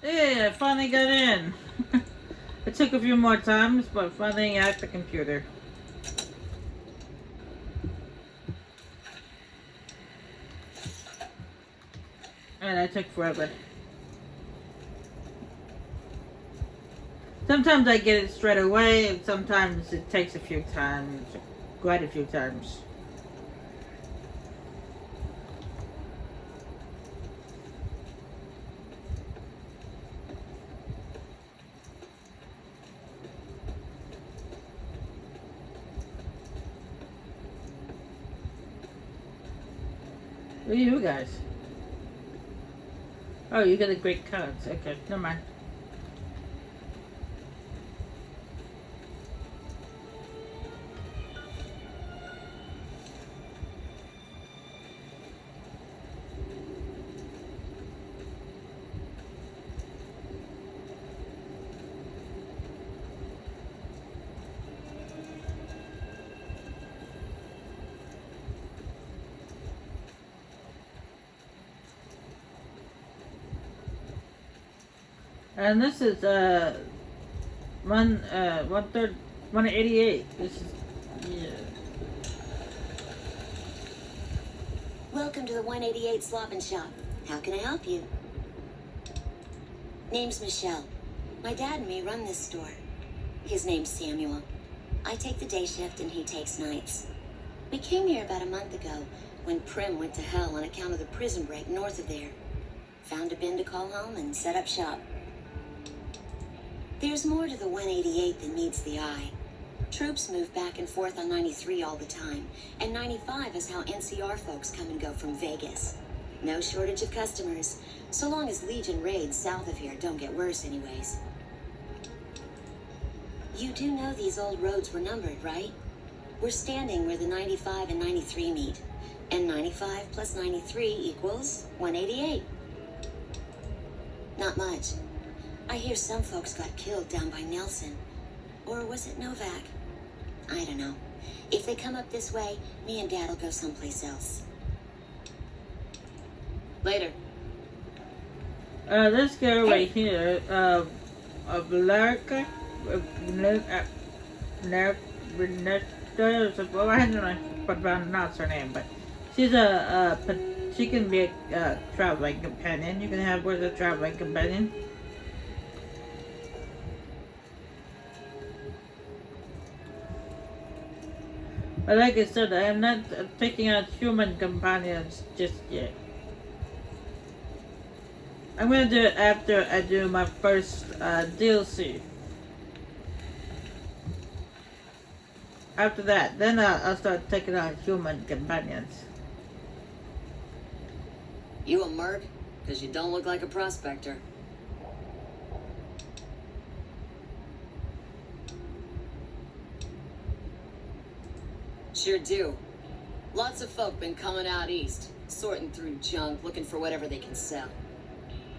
Hey, I finally got in. It took a few more times, but finally at the computer. And it took forever. Sometimes I get it straight away, and sometimes it takes a few times. Quite a few times. What are you guys? Oh, you got a great cards. Okay, never mind. And this is one third 188. This is yeah. Welcome to the 188 Slop and Shop. How can I help you? Name's Michelle. My dad and me run this store. His name's Samuel. I take the day shift and he takes nights. We came here about a month ago when Prim went to hell on account of the prison break north of there. Found a bin to call home and set up shop. There's more to the 188 than meets the eye. Troops move back and forth on 93 all the time, and 95 is how NCR folks come and go from Vegas. No shortage of customers, so long as Legion raids south of here don't get worse anyways. You do know these old roads were numbered, right? We're standing where the 95 and 93 meet, and 95 plus 93 equals 188. Not much. I hear some folks got killed down by Nelson. Or was it Novak? I don't know. If they come up this way, me and Dad'll go someplace else. Later. This girl right here, Blanca, well, I don't know how to pronounce her name, but she's she can be a traveling companion. You can have her as a traveling companion. But like I said, I am not taking out human companions just yet. I'm gonna do it after I do my first DLC. After that, then I'll start taking out human companions. You a merc? Because you don't look like a prospector. Sure do. Lots of folk been coming out east, sorting through junk, looking for whatever they can sell.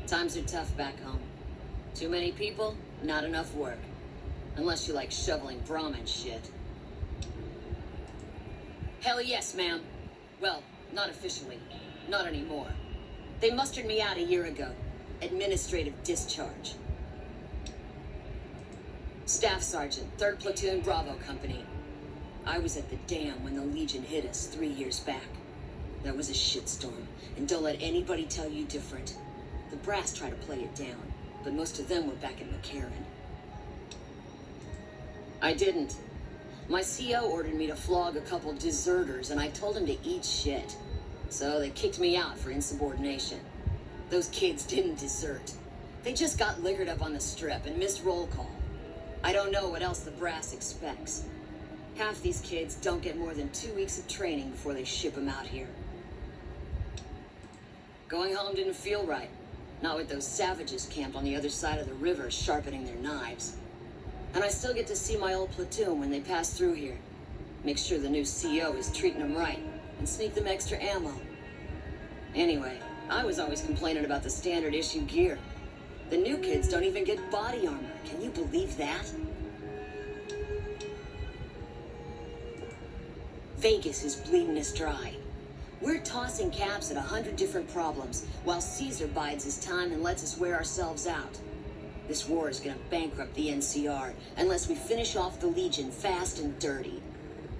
Times are tough back home. Too many people, not enough work. Unless you like shoveling Brahmin shit. Hell yes, ma'am. Well, not officially. Not anymore. They mustered me out a year ago. Administrative discharge. Staff Sergeant, 3rd Platoon Bravo Company. I was at the dam when the Legion hit us 3 years back. That was a shitstorm, and don't let anybody tell you different. The brass tried to play it down, but most of them were back in McCarran. I didn't. My CO ordered me to flog a couple deserters, and I told him to eat shit. So they kicked me out for insubordination. Those kids didn't desert. They just got liquored up on the strip and missed roll call. I don't know what else the brass expects. Half these kids don't get more than 2 weeks of training before they ship them out here. Going home didn't feel right. Not with those savages camped on the other side of the river sharpening their knives. And I still get to see my old platoon when they pass through here. Make sure the new CO is treating them right, and sneak them extra ammo. Anyway, I was always complaining about the standard issue gear. The new kids don't even get body armor. Can you believe that? Vegas is bleeding us dry. We're tossing caps at 100 different problems, while Caesar bides his time and lets us wear ourselves out. This war is gonna bankrupt the NCR unless we finish off the Legion fast and dirty.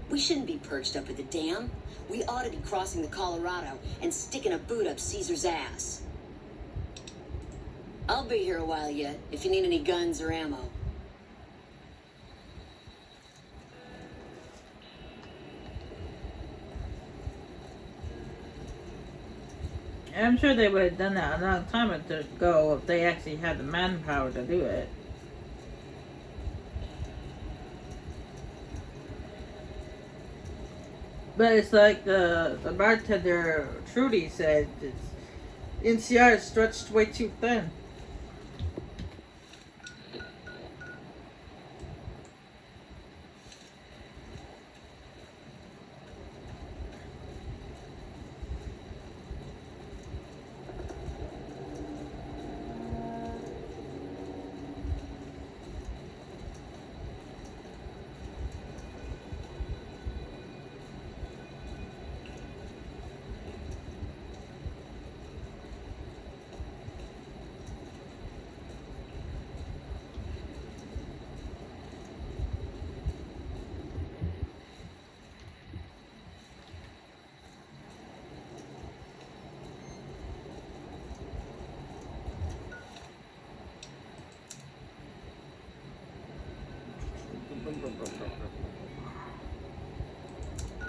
We shouldn't be perched up at the dam. We ought to be crossing the Colorado and sticking a boot up Caesar's ass. I'll be here a while yet, if you need any guns or ammo. I'm sure they would have done that a long time ago if they actually had the manpower to do it. But it's like the bartender Trudy said, NCR is stretched way too thin.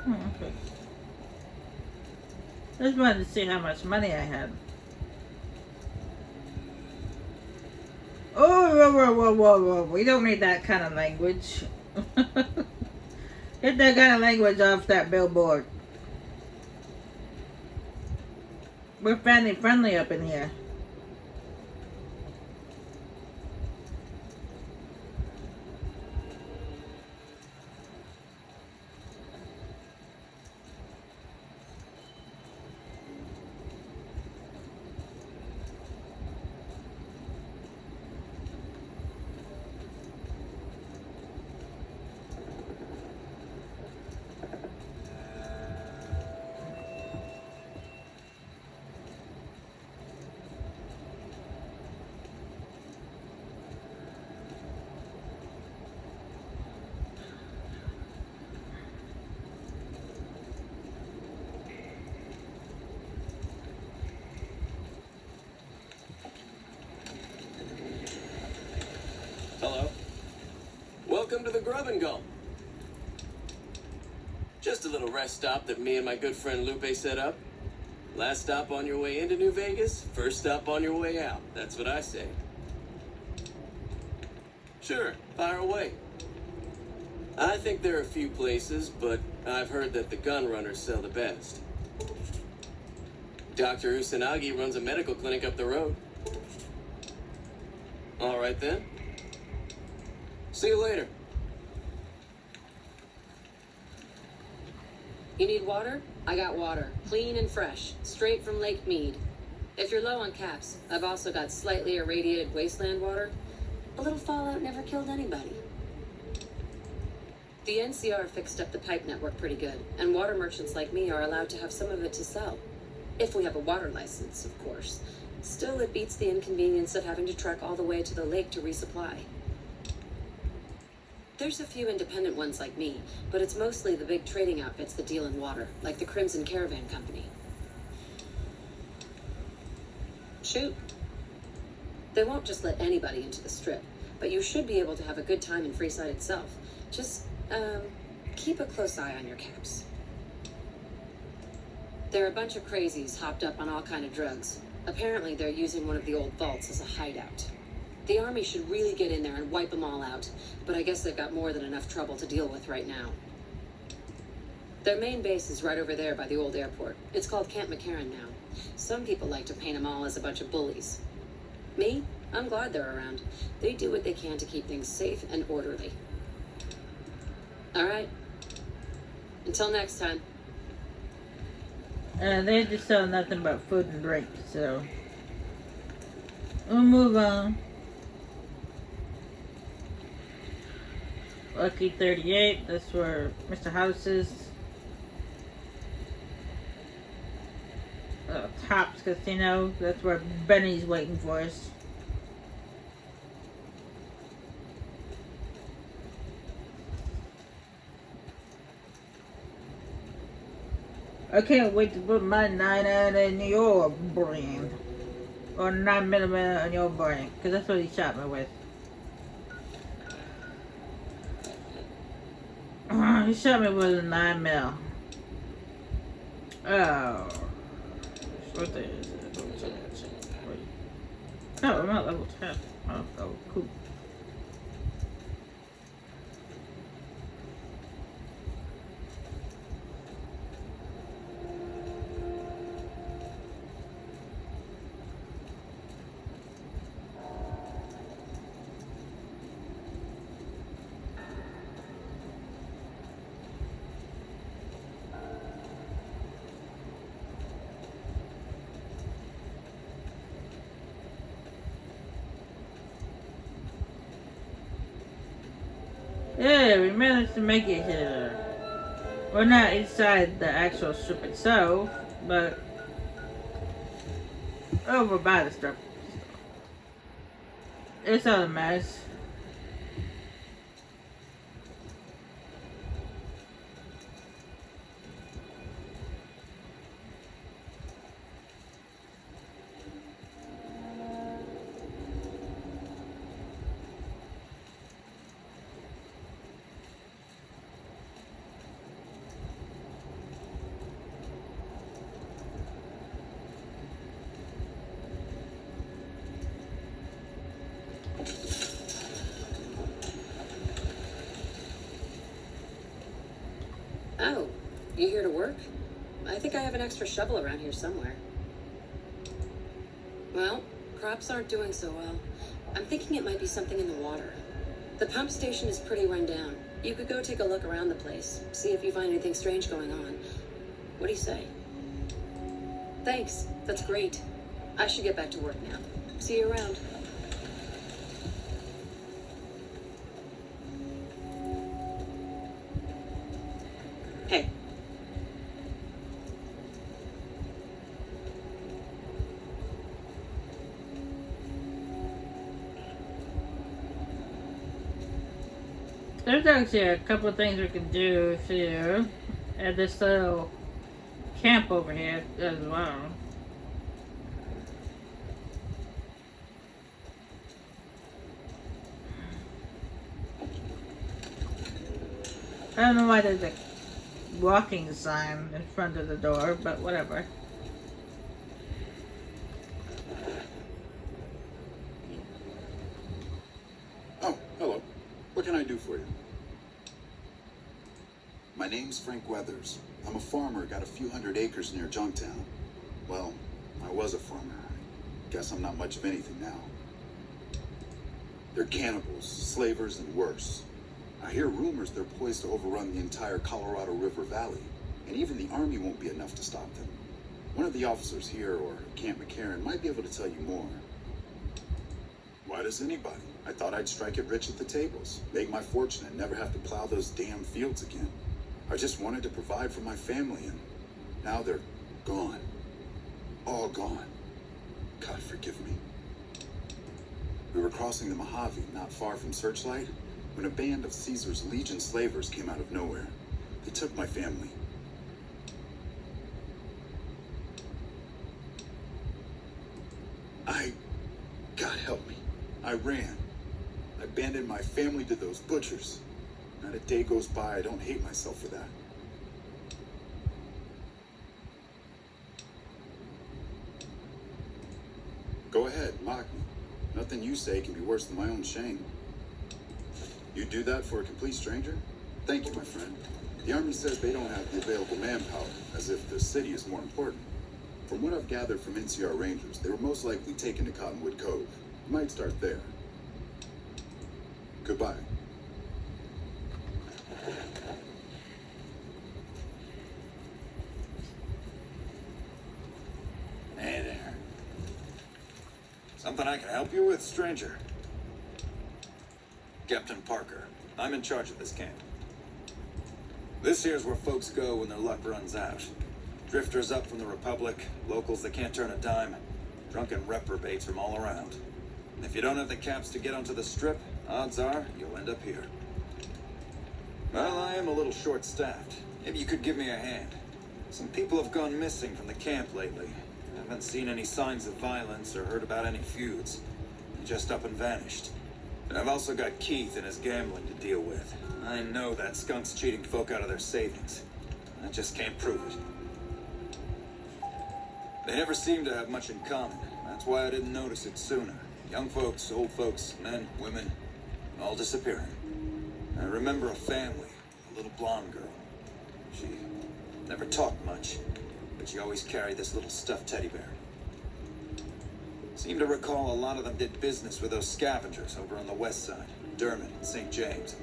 Okay. I just wanted to see how much money I had. Oh, whoa. We don't need that kind of language. Get that kind of language off that billboard. We're family friendly up in here. Hello. Welcome to the Grub and Gulp. Just a little rest stop that me and my good friend Lupe set up. Last stop on your way into New Vegas, first stop on your way out. That's what I say. Sure, fire away. I think there are a few places, but I've heard that the gun runners sell the best. Dr. Usanagi runs a medical clinic up the road. All right then. See you later. You need water? I got water. Clean and fresh. Straight from Lake Mead. If you're low on caps, I've also got slightly irradiated wasteland water. A little fallout never killed anybody. The NCR fixed up the pipe network pretty good, and water merchants like me are allowed to have some of it to sell. If we have a water license, of course. Still, it beats the inconvenience of having to trek all the way to the lake to resupply. There's a few independent ones like me, but it's mostly the big trading outfits that deal in water, like the Crimson Caravan Company. Shoot. They won't just let anybody into the strip, but you should be able to have a good time in Freeside itself. Just, keep a close eye on your caps. There are a bunch of crazies hopped up on all kind of drugs. Apparently they're using one of the old vaults as a hideout. The army should really get in there and wipe them all out, but I guess they've got more than enough trouble to deal with right now. Their main base is right over there by the old airport. It's called Camp McCarran now. Some people like to paint them all as a bunch of bullies. Me? I'm glad they're around. They do what they can to keep things safe and orderly. All right. Until next time. They just sell nothing but food and drink, so we'll move on. Lucky 38, that's where Mr. House is. Craps Casino. That's where Benny's waiting for us. I can't wait to put my 9 in your brain. Or 9mm in your brain. Because that's what he shot me with. He shot me with a 9mm. Oh. What the is it? No, I'm not level 10. Oh, cool. Yeah, we managed to make it here. We're not inside the actual strip itself, but over by the strip. It's all a mess. Oh, you here to work? I think I have an extra shovel around here somewhere. Well, crops aren't doing so well. I'm thinking it might be something in the water. The pump station is pretty run down. You could go take a look around the place, see if you find anything strange going on. What do you say? Thanks, that's great. I should get back to work now. See you around. Hey. There's actually a couple of things we can do here at this little camp over here as well. I don't know why there's a walking sign in front of the door, but whatever. Oh, hello. What can I do for you? My name's Frank Weathers. I'm a farmer, got a few hundred acres near Junktown. Well, I was a farmer. I guess I'm not much of anything now. They're cannibals, slavers, and worse. I hear rumors they're poised to overrun the entire Colorado River Valley, and even the army won't be enough to stop them. One of the officers here, or Camp McCarran, might be able to tell you more. Why does anybody? I thought I'd strike it rich at the tables, make my fortune, and never have to plow those damn fields again. I just wanted to provide for my family, and now they're gone. All gone. God forgive me. We were crossing the Mojave, not far from Searchlight, when a band of Caesar's Legion slavers came out of nowhere. They took my family. God help me. I ran. I abandoned my family to those butchers. Not a day goes by I don't hate myself for that. Go ahead, mock me. Nothing you say can be worse than my own shame. You do that for a complete stranger? Thank you, my friend. The Army says they don't have the available manpower, as if the city is more important. From what I've gathered from NCR Rangers, they were most likely taken to Cottonwood Cove. Might start there. Goodbye. Hey there. Something I can help you with, stranger? Captain Parker. I'm in charge of this camp. This here's where folks go when their luck runs out. Drifters up from the Republic, locals that can't turn a dime, drunken reprobates from all around. And if you don't have the caps to get onto the Strip, odds are you'll end up here. Well, I am a little short-staffed. Maybe you could give me a hand. Some people have gone missing from the camp lately. I haven't seen any signs of violence or heard about any feuds. They just up and vanished. And I've also got Keith and his gambling to deal with. I know that skunk's cheating folk out of their savings. I just can't prove it. They never seem to have much in common. That's why I didn't notice it sooner. Young folks, old folks, men, women, all disappearing. I remember a family, a little blonde girl. She never talked much, but she always carried this little stuffed teddy bear. Seem to recall a lot of them did business with those scavengers over on the west side, Dermot and St. James.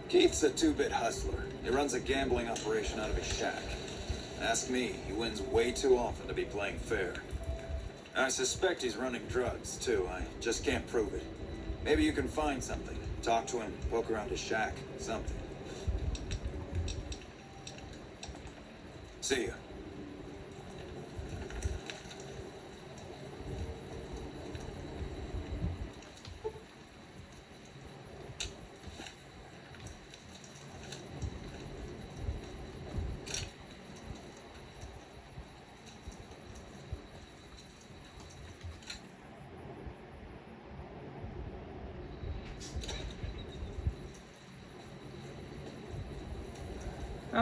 Keith's a two-bit hustler. He runs a gambling operation out of his shack. Ask me, he wins way too often to be playing fair. I suspect he's running drugs, too. I just can't prove it. Maybe you can find something. Talk to him, poke around his shack, something. See ya.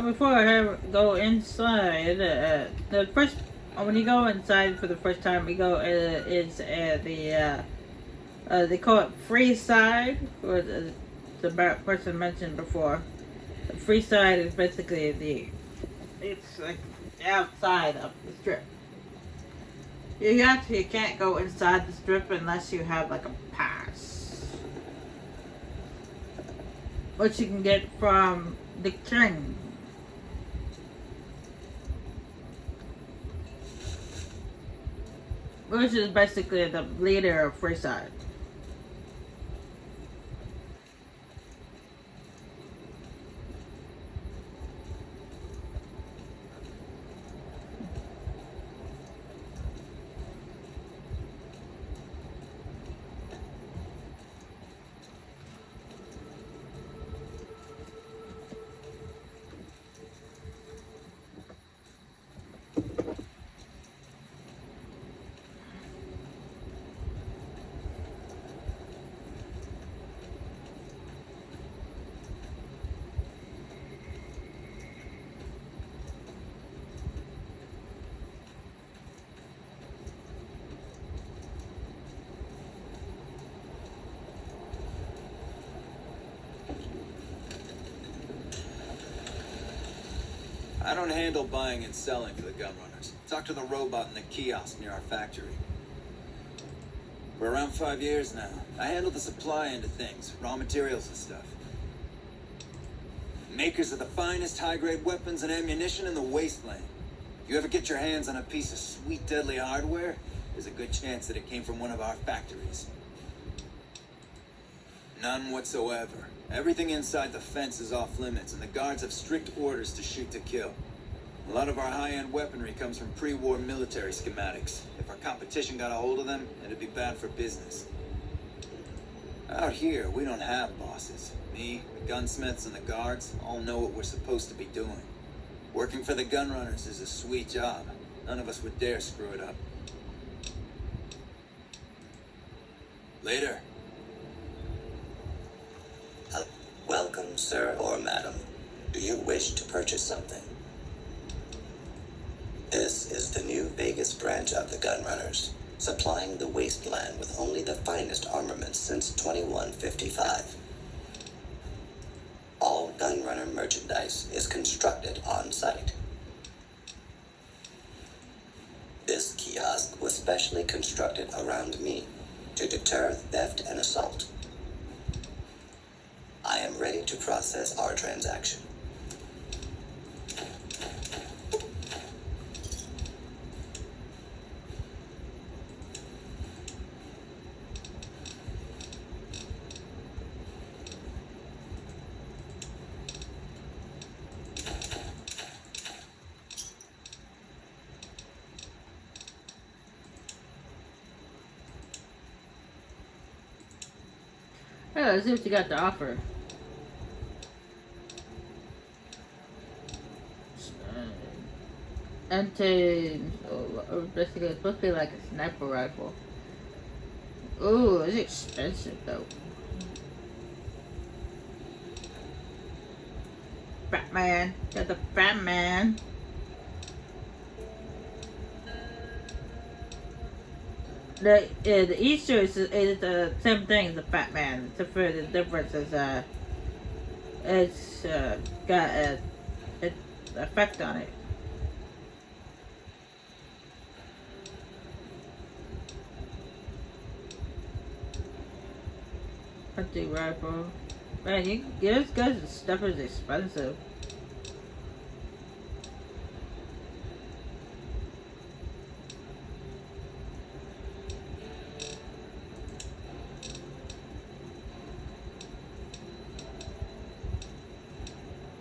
Before I go inside, the first when you go inside for the first time, you go is they call it free side, or the person mentioned before. The free side is basically it's like outside of the strip. You actually can't go inside the strip unless you have like a pass, which you can get from the king. Which is basically the leader of Freeside. I don't handle buying and selling for the Gunrunners. Talk to the robot in the kiosk near our factory. For around 5 years now, I handle the supply end of things, raw materials and stuff. Makers of the finest high-grade weapons and ammunition in the wasteland. If you ever get your hands on a piece of sweet, deadly hardware, there's a good chance that it came from one of our factories. None whatsoever. Everything inside the fence is off limits, and the guards have strict orders to shoot to kill. A lot of our high-end weaponry comes from pre-war military schematics. If our competition got a hold of them, it'd be bad for business. Out here, we don't have bosses. Me, the gunsmiths, and the guards all know what we're supposed to be doing. Working for the Gunrunners is a sweet job. None of us would dare screw it up. Later. Welcome, sir or madam. Do you wish to purchase something? This is the New Vegas branch of the Gunrunners, supplying the wasteland with only the finest armaments since 2155. All Gunrunner merchandise is constructed on site. This kiosk was specially constructed around me to deter theft and assault. I am ready to process our transaction. Yeah, let's see what you got to offer. Basically, it's supposed to be like a sniper rifle. Ooh, it's expensive though. Batman, got the Batman. The Easter is the same thing as the Batman, except for the difference is it's got a effect on it. Hunting rifle. Man, this guy's stuff is expensive.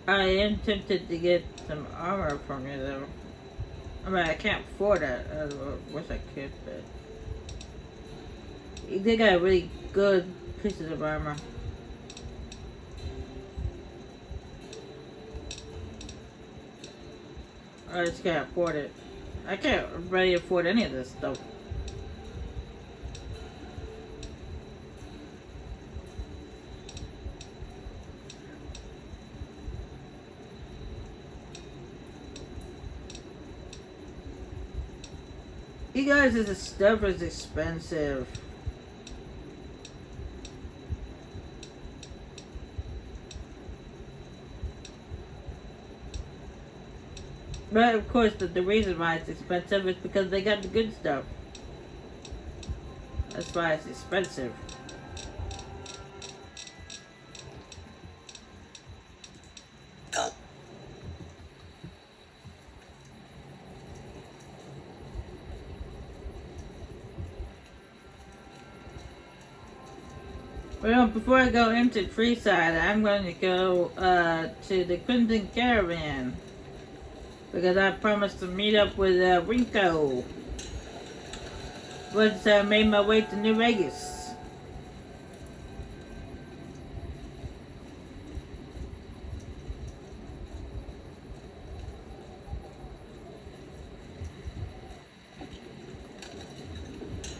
I am tempted to get some armor from you though. I mean, I can't afford it. I wish I could, but they got really good pieces of armor. I just can't afford it. I can't really afford any of this stuff. You guys, this stuff is expensive. But of course, the reason why it's expensive is because they got the good stuff. That's why it's expensive. Well, before I go into Treeside, I'm going to go to the Crimson Caravan. Because I promised to meet up with Rinko once I made my way to New Vegas.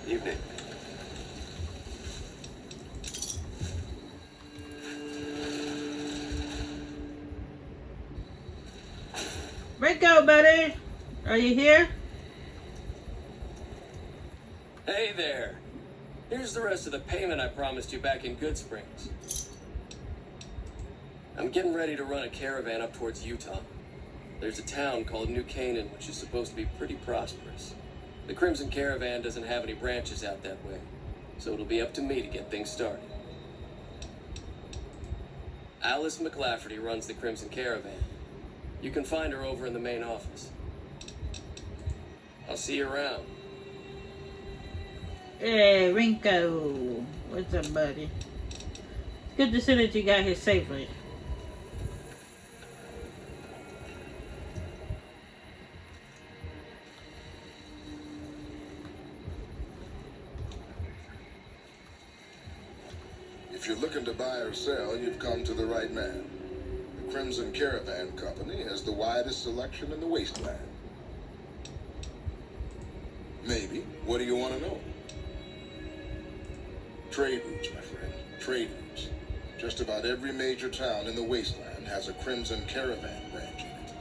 Evening. Rinko, buddy! Are you here? Hey there. Here's the rest of the payment I promised you back in Good Springs. I'm getting ready to run a caravan up towards Utah. There's a town called New Canaan, which is supposed to be pretty prosperous. The Crimson Caravan doesn't have any branches out that way, so it'll be up to me to get things started. Alice McLafferty runs the Crimson Caravan. You can find her over in the main office. I'll see you around. Hey, Rinko. What's up, buddy? It's good to see that you got here safely. If you're looking to buy or sell, you've come to the right man. The Crimson Caravan Company has the widest selection in the wasteland. Maybe. What do you want to know? Trade routes, my friend. Trade routes. Just about every major town in the wasteland has a Crimson Caravan branch in it.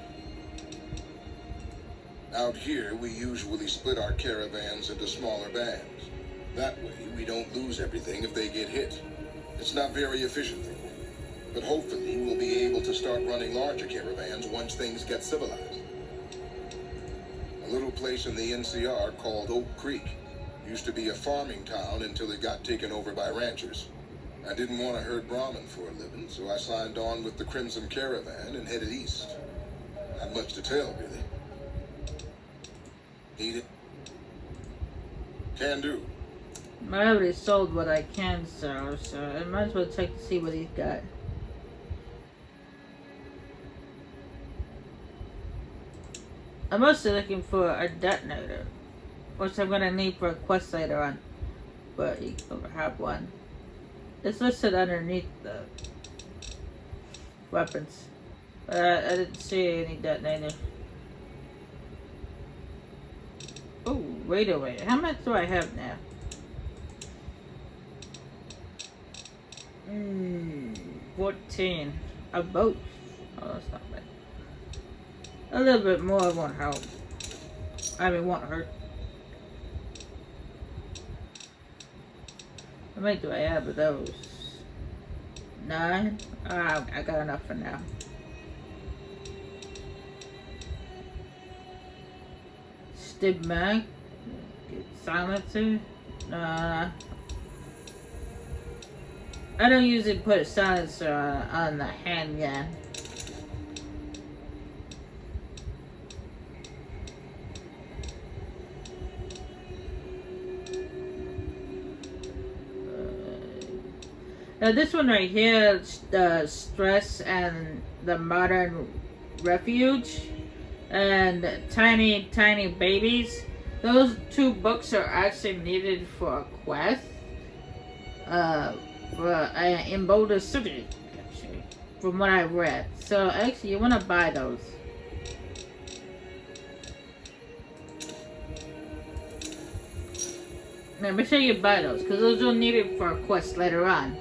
Out here, we usually split our caravans into smaller bands. That way, we don't lose everything if they get hit. It's not very efficient, though. But hopefully, we'll be able to start running larger caravans once things get civilized. A little place in the NCR called Oak Creek used to be a farming town until it got taken over by ranchers. I didn't want to herd Brahmin for a living, so I signed on with the Crimson Caravan and headed east. Not much to tell, really. Need it? Can do. I already sold what I can sell, so I might as well check to see what he's got. I'm mostly looking for a detonator, which I'm gonna need for a quest later on, but you can have one. It's listed underneath the weapons. I didn't see any detonator. Oh, wait a minute. How much do I have now? 14 of both. Oh, that's not bad. A little bit more won't help. I mean, won't hurt. How many do I have of those? 9? I got enough for now. Stigmag. Get silencer. I don't usually put a silencer on the handgun. Now this one right here, the Stress and the Modern Refuge and Tiny Babies. Those 2 books are actually needed for a quest. In Boulder City, actually, from what I read. So actually, you want to buy those. Now, make sure you buy those, because those are needed for a quest later on.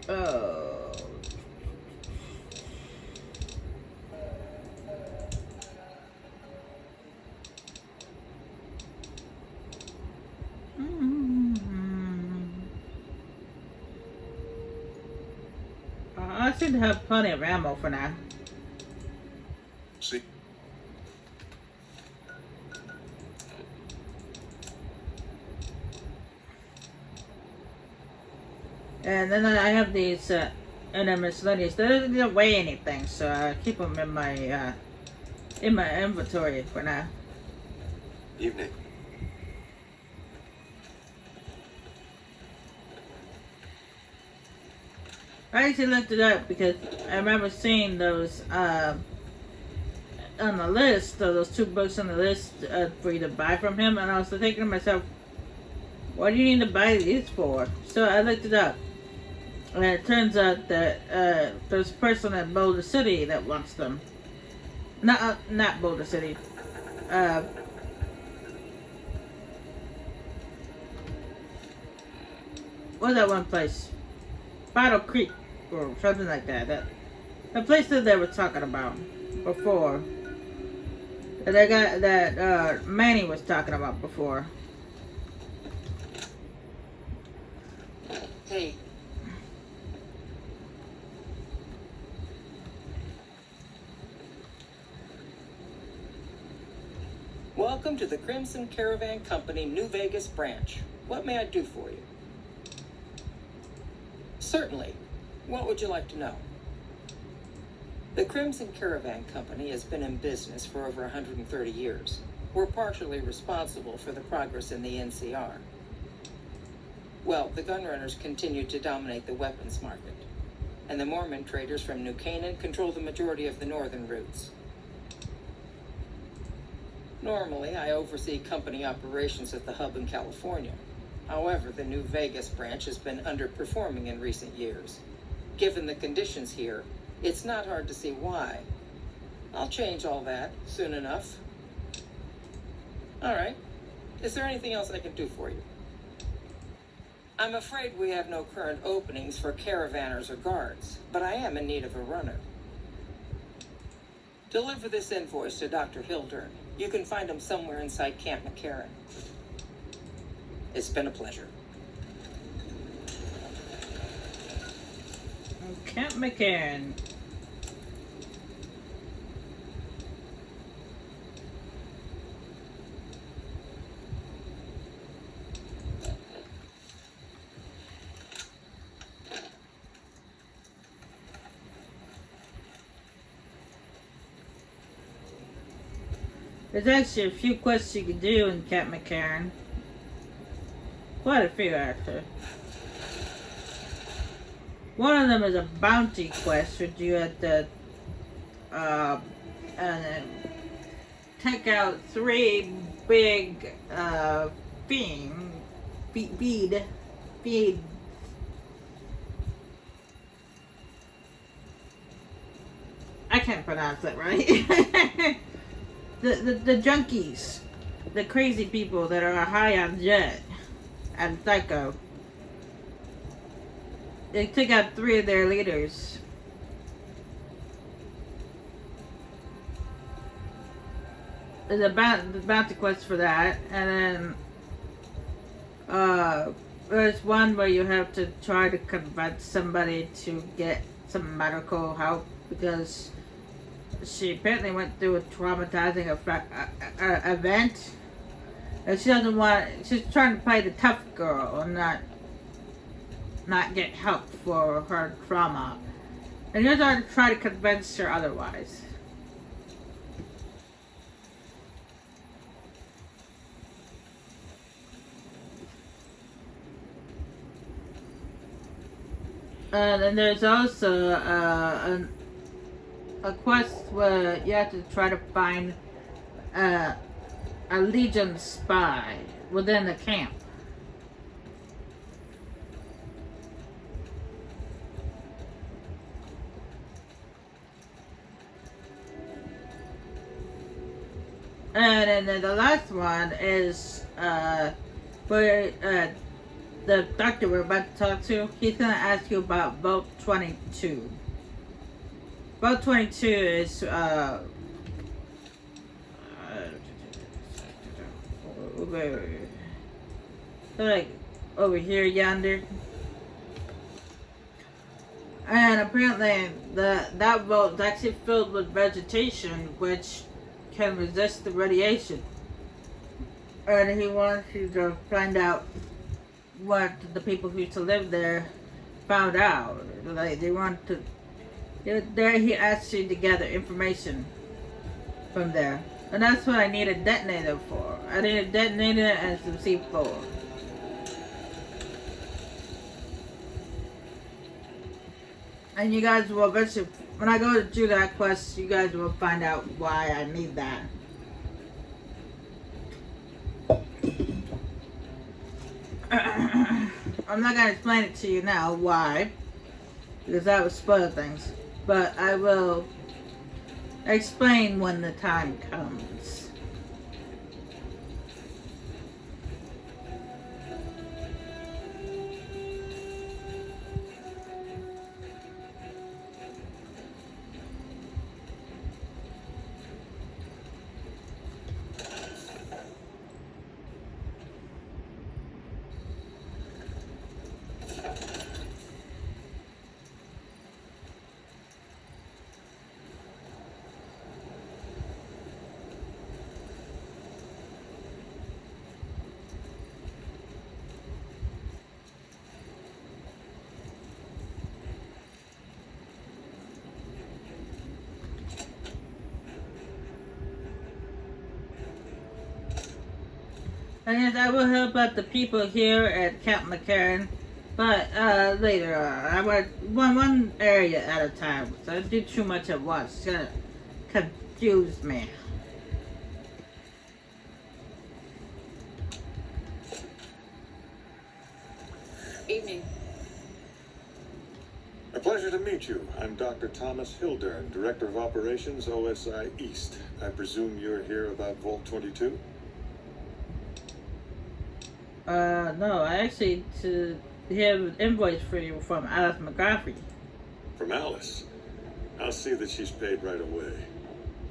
Oh. I should have plenty of ammo for now. See, And then I have these miscellaneous. They don't weigh anything, so I keep them in my inventory for now. Evening. I actually looked it up because I remember seeing those on the list, those 2 books on the list for you to buy from him, and I was thinking to myself, what do you need to buy these for? So I looked it up, and it turns out that there's a person in Boulder City that wants them. Not Boulder City. What's that one place? Battle Creek or something like that. The place that they were talking about before. That Manny was talking about before. Hey. Welcome to the Crimson Caravan Company New Vegas branch. What may I do for you? Certainly. What would you like to know? The Crimson Caravan Company has been in business for over 130 years. We're partially responsible for the progress in the NCR. Well, the gunrunners continue to dominate the weapons market, and the Mormon traders from New Canaan control the majority of the northern routes. Normally, I oversee company operations at the hub in California. However, the New Vegas branch has been underperforming in recent years. Given the conditions here, it's not hard to see why. I'll change all that soon enough. All right. Is there anything else I can do for you? I'm afraid we have no current openings for caravanners or guards, but I am in need of a runner. Deliver this invoice to Dr. Hildern. You can find him somewhere inside Camp McCarran. It's been a pleasure. Camp McCarran. There's actually a few quests you can do in Camp McCarran. Quite a few, actually. One of them is a bounty quest, which you have to and take out 3 big bead. I can't pronounce it right. the junkies, the crazy people that are high on jet and psycho. They took out 3 of their leaders. There's a bounty quest for that, and then there's one where you have to try to convince somebody to get some medical help because she apparently went through a traumatizing event, and she doesn't want. She's trying to play the tough girl and not get help for her trauma, and you're trying to try to convince her otherwise. And then there's also a quest where you have to try to find a Legion spy within the camp. And then the last one is where the doctor we're about to talk to, he's going to ask you about Vault 22. Vault 22 is, like, over here, yonder. And apparently, that vault is actually filled with vegetation, which can resist the radiation. And he wants you to find out what the people who used to live there found out. Like, they want to. There, he asked you to gather information from there, and that's what I need a detonator for. I need a detonator and some C4. And you guys will eventually, when I go to do that quest, you guys will find out why I need that. I'm not going to explain it to you now why, because that would spoil things, but I will explain when the time comes. And yes, I will help out the people here at Camp McCarran, but later on. I want one area at a time, so I do too much at once. It's gonna confuse me. Evening. A pleasure to meet you. I'm Dr. Thomas Hildern, Director of Operations, OSI East. I presume you're here about Vault 22? No, I actually have an invoice for you from Alice McGraffy. From Alice? I'll see that she's paid right away.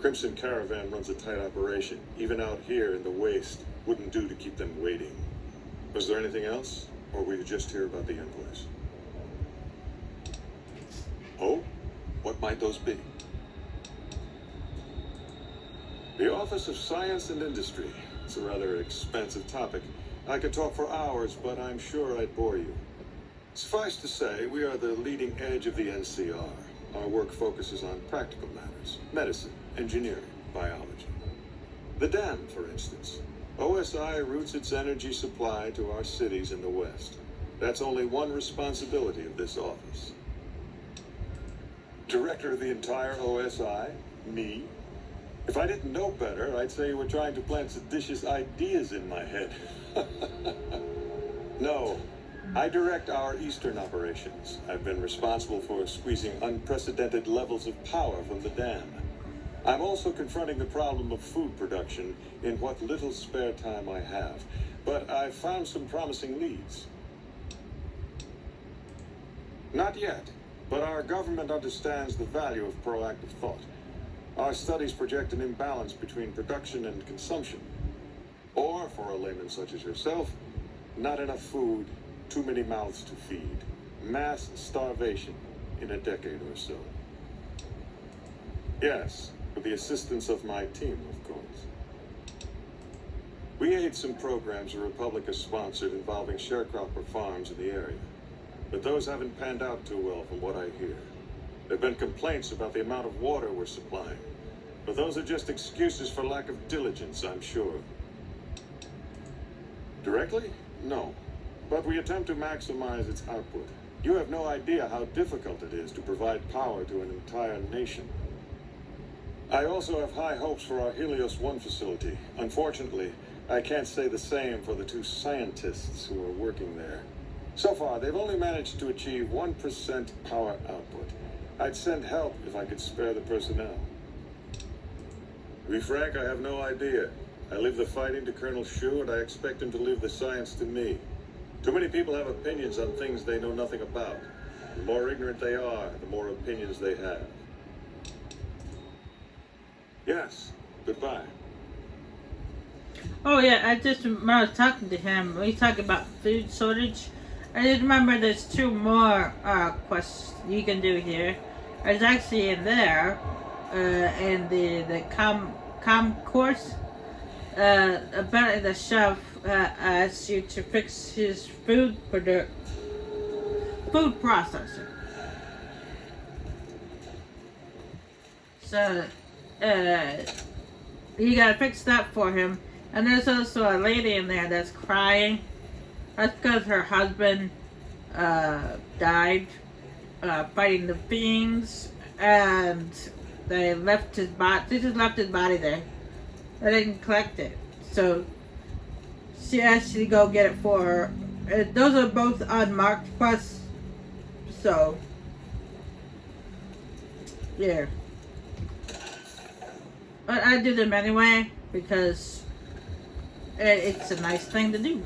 Crimson Caravan runs a tight operation. Even out here in the waste, wouldn't do to keep them waiting. Was there anything else? Or were you just here about the invoice? Oh? What might those be? The Office of Science and Industry. It's a rather expansive topic. I could talk for hours, but I'm sure I'd bore you. Suffice to say, we are the leading edge of the NCR. Our work focuses on practical matters, medicine, engineering, biology. The dam, for instance. OSI routes its energy supply to our cities in the West. That's only one responsibility of this office. Director of the entire OSI? Me? If I didn't know better, I'd say you were trying to plant seditious ideas in my head. No. I direct our eastern operations. I've been responsible for squeezing unprecedented levels of power from the dam. I'm also confronting the problem of food production in what little spare time I have. But I've found some promising leads. Not yet, but our government understands the value of proactive thought. Our studies project an imbalance between production and consumption. Or, for a layman such as yourself, not enough food, too many mouths to feed. Mass starvation in a decade or so. Yes, with the assistance of my team, of course. We aid some programs the Republic has sponsored involving sharecropper farms in the area. But those haven't panned out too well from what I hear. There have been complaints about the amount of water we're supplying. But those are just excuses for lack of diligence, I'm sure. Directly? No. But we attempt to maximize its output. You have no idea how difficult it is to provide power to an entire nation. I also have high hopes for our Helios 1 facility. Unfortunately, I can't say the same for the 2 scientists who are working there. So far, they've only managed to achieve 1% power output. I'd send help if I could spare the personnel. To be frank, I have no idea. I leave the fighting to Colonel Shu, and I expect him to leave the science to me. Too many people have opinions on things they know nothing about. The more ignorant they are, the more opinions they have. Yes, goodbye. Oh yeah, when I was talking to him, we talked about food shortage. I just remember there's 2 more quests you can do here. It's actually in there, in the com course. Apparently the chef asks you to fix his food processor. So, you gotta fix that for him. And there's also a lady in there that's crying. That's because her husband died fighting the fiends, and they left his body. They just left his body there. They didn't collect it, so she asked you to go get it for her. Those are both unmarked quests, so yeah. But I do them anyway because it's a nice thing to do.